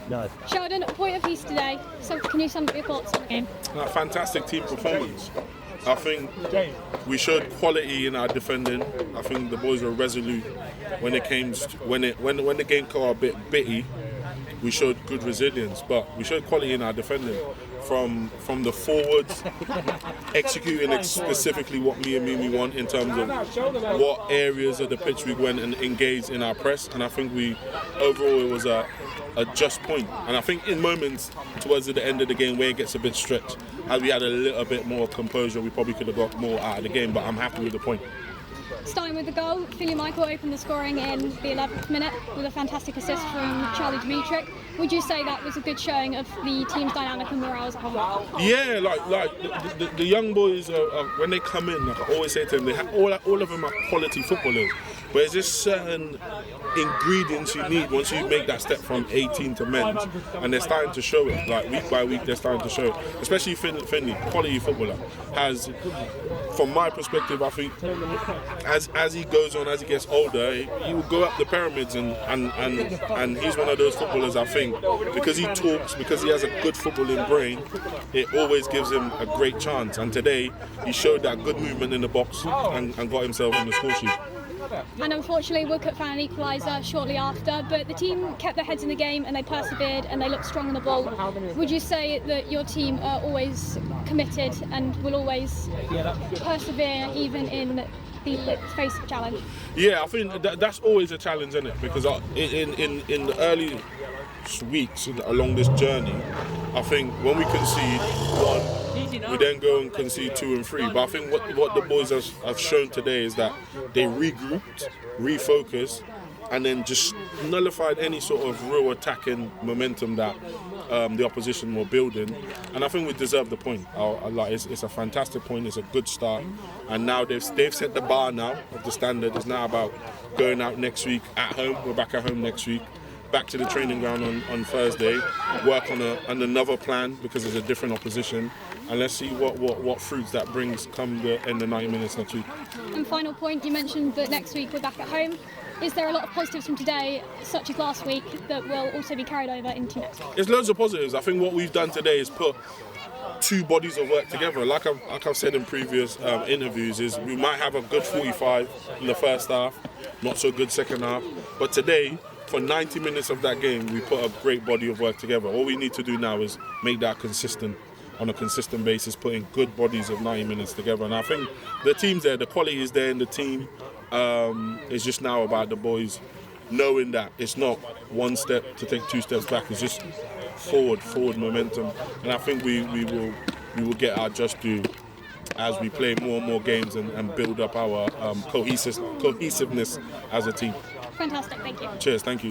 No. Sheldon, point of piece today. So can you sum up your thoughts on the game? Fantastic team performance. I think we showed quality in our defending. I think the boys were resolute when it came when the game got a bit bitty. We showed good resilience, but we showed quality in our defending. From the forwards, executing specifically what me and Mimi want in terms of what areas of the pitch we went and engaged in our press. And I think overall it was a just point. And I think in moments towards the end of the game where it gets a bit stretched, as we had a little bit more composure, we probably could have got more out of the game, but I'm happy with the point. Starting with the goal, Philly Michael opened the scoring in the 11th minute with a fantastic assist from Charlie Dimitric. Would you say that was a good showing of the team's dynamic and morale as a whole? Yeah, the young boys, when they come in, like I always say to them, all of them are quality footballers. But there's just certain ingredients you need once you make that step from 18 to men's, and they're starting to show it. Like week by week, they're starting to show it. Especially Finley, quality footballer, has, from my perspective, I think as he goes on, as he gets older, he will go up the pyramids, and he's one of those footballers. I think because he talks, because he has a good footballing brain, it always gives him a great chance. And today he showed that good movement in the box and got himself on the score sheet. And unfortunately, Woodcote found an equaliser shortly after, but the team kept their heads in the game and they persevered and they looked strong on the ball. Would you say that your team are always committed and will always persevere even in the face of challenge? Yeah, I think that's always a challenge, isn't it? Because in the early weeks along this journey, I think when we concede one, we then go and concede 2 and 3. But I think what the boys have shown today is that they regrouped, refocused, and then just nullified any sort of real attacking momentum that the opposition were building. And I think we deserve the point. It's a fantastic point. It's a good start. And now they've set the bar now of the standard. It's now about going out next week at home. We're back at home next week. Back to the training ground on Thursday, work on another plan because there's a different opposition, and let's see what fruits that brings come the end of 90 minutes next week. And final point, you mentioned that next week we're back at home. Is there a lot of positives from today, such as last week, that will also be carried over into next week? There's loads of positives. I think what we've done today is put 2 bodies of work together. Like I've said in previous interviews, is we might have a good 45 in the first half, not so good second half, but today, for 90 minutes of that game, we put a great body of work together. All we need to do now is make that consistent, on a consistent basis, putting good bodies of 90 minutes together. And I think the team's there, the quality is there in the team. It's just now about the boys knowing that it's not one step to take 2 steps back. It's just forward momentum. And I think we will get our just due as we play more and more games and build up our cohesiveness as a team. Fantastic, thank you. Cheers, thank you.